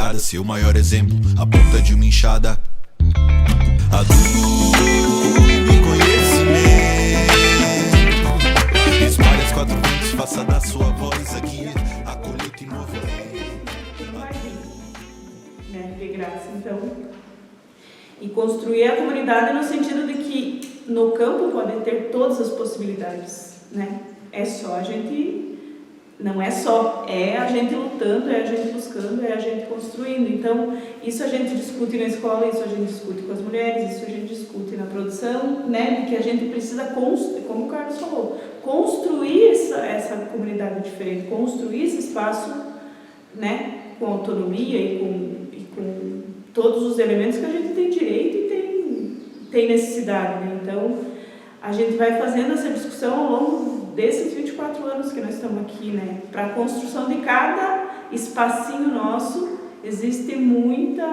nada, seu maior exemplo, a ponta de uma enxada. Adubo e conhecimento, espalhe as quatro ventos, faça da sua voz aqui a colheita e movimento. Né, de graça, então. E construir a comunidade no sentido de que no campo podem ter todas as possibilidades, né? É só a gente... Não é só, é a gente lutando, é a gente buscando, é a gente construindo. Então, isso a gente discute na escola, isso a gente discute com as mulheres, isso a gente discute na produção, né? De que a gente precisa construir, como o Carlos falou, construir essa comunidade diferente, construir esse espaço, né? Com autonomia e com todos os elementos que a gente tem direito e tem necessidade, né? Então, a gente vai fazendo essa discussão ao longo desses 24 anos que nós estamos aqui, né? Para a construção de cada espacinho nosso, existem muitos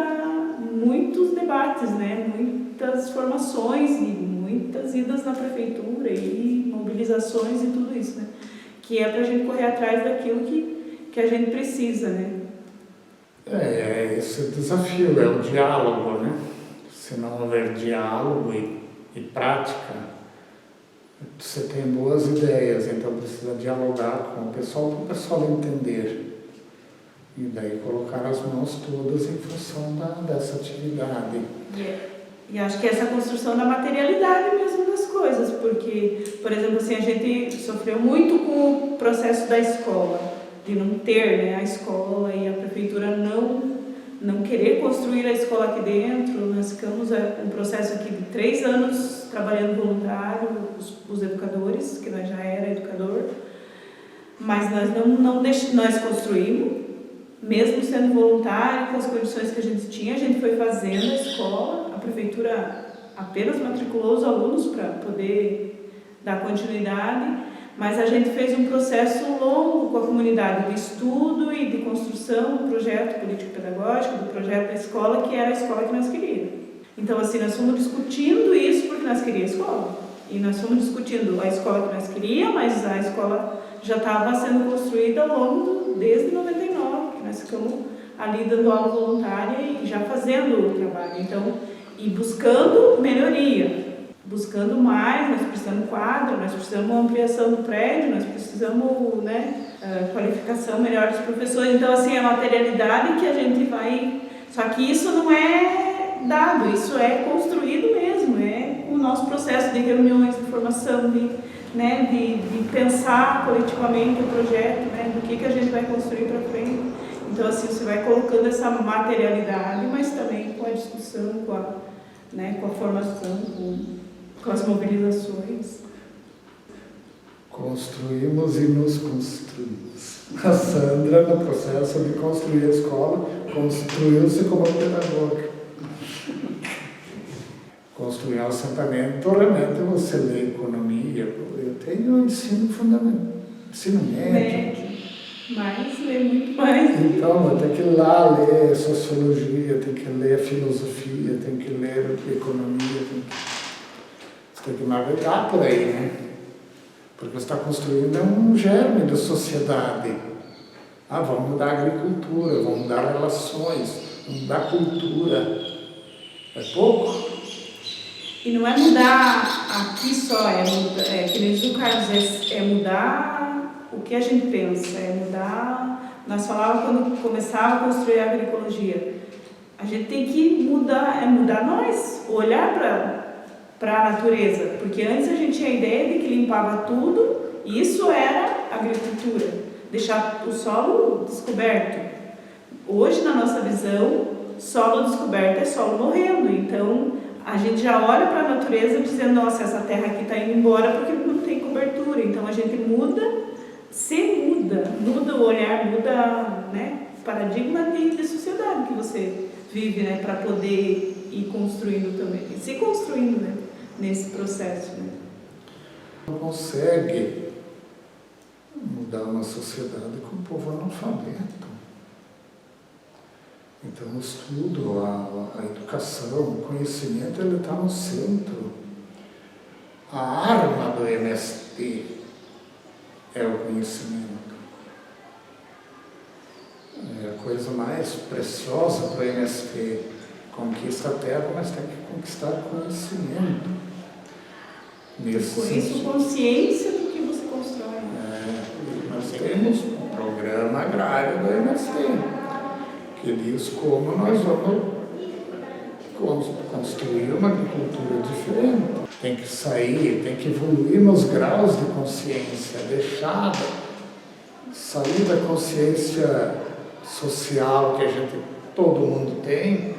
debates, né? Muitas formações e muitas idas na prefeitura e mobilizações e tudo isso, né? Que é para a gente correr atrás daquilo que a gente precisa, né? Esse desafio, é o diálogo, né? Se não houver diálogo e prática, você tem boas ideias, então precisa dialogar com o pessoal para o pessoal entender. E daí colocar as mãos todas em função dessa atividade. E acho que essa construção da materialidade mesmo das coisas, porque, por exemplo, assim, a gente sofreu muito com o processo da escola, de não ter, né, a escola e a prefeitura não querer construir a escola aqui dentro. Nós ficamos um processo aqui de 3 anos trabalhando voluntário, os educadores, que nós já era educador, mas nós construímos, mesmo sendo voluntário, com as condições que a gente tinha, a gente foi fazendo a escola, a prefeitura apenas matriculou os alunos para poder dar continuidade, mas a gente fez um processo longo com a comunidade de estudo e de construção do projeto político-pedagógico, do projeto da escola, que era a escola que nós queríamos. Então, assim, nós fomos discutindo isso porque nós queríamos a escola. E nós fomos discutindo a escola que nós queríamos, mas a escola já estava sendo construída ao longo desde 99, que nós ficamos ali dando aula voluntária e já fazendo o trabalho. Então, e buscando melhoria. Buscando mais, nós precisamos de quadra, nós precisamos de ampliação do prédio, nós precisamos, né, qualificação melhor dos professores. Então, assim, é a materialidade que a gente vai... Só que isso não é dado, isso é construído mesmo, é o nosso processo de reuniões, de formação, de pensar coletivamente o projeto, né, do que a gente vai construir para frente. Então, assim, você vai colocando essa materialidade, mas também com a discussão, com a formação, com as mobilizações. Construímos e nos construímos. A Sandra, no processo de construir a escola, construiu-se como pedagoga. Construir um assentamento, realmente você lê economia, eu tenho ensino fundamental, ensino médio. Mas lê muito mais. Então, tem que ir lá ler sociologia, tem que ler filosofia, tem que ler economia, tem que navegar por aí, né? Porque você está construindo um germe da sociedade. Vamos mudar a agricultura, vamos mudar relações, vamos mudar a cultura. É pouco? E não é mudar aqui só, que nem diz o Carlos, é mudar o que a gente pensa, é mudar... Nós falávamos quando começava a construir a agroecologia. A gente tem que mudar nós, olhar para a natureza, porque antes a gente tinha a ideia de que limpava tudo, e isso era agricultura, deixar o solo descoberto. Hoje, na nossa visão, solo descoberto é solo morrendo, então a gente já olha para a natureza dizendo, nossa, essa terra aqui está indo embora porque não tem cobertura, então a gente muda o olhar, muda, né, o paradigma de sociedade que você vive, né, para poder ir construindo também, e se construindo, né, nesse processo. Né. Não consegue mudar uma sociedade com o povo analfabeto. Então, o estudo, a educação, o conhecimento, ele está no centro. A arma do MST é o conhecimento. coisa mais preciosa para o MST. Conquista a terra, mas tem que conquistar conhecimento. Nesse Com isso, sentido. consciência do que você constrói. Nós temos um programa agrário do MST, que diz como nós vamos construir uma agricultura diferente. Tem que sair, tem que evoluir nos graus de consciência, sair da consciência social que todo mundo tem,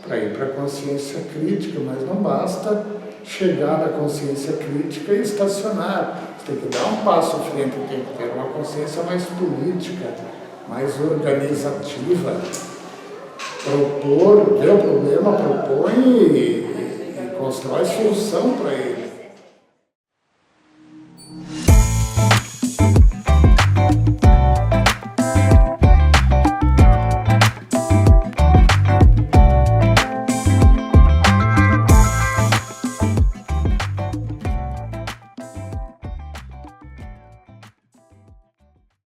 para ir para a consciência crítica, mas não basta chegar na consciência crítica e estacionar. Você tem que dar um passo à frente, tem que ter uma consciência mais política, mais organizativa. Propor, vê o problema, propõe e constrói solução para ele.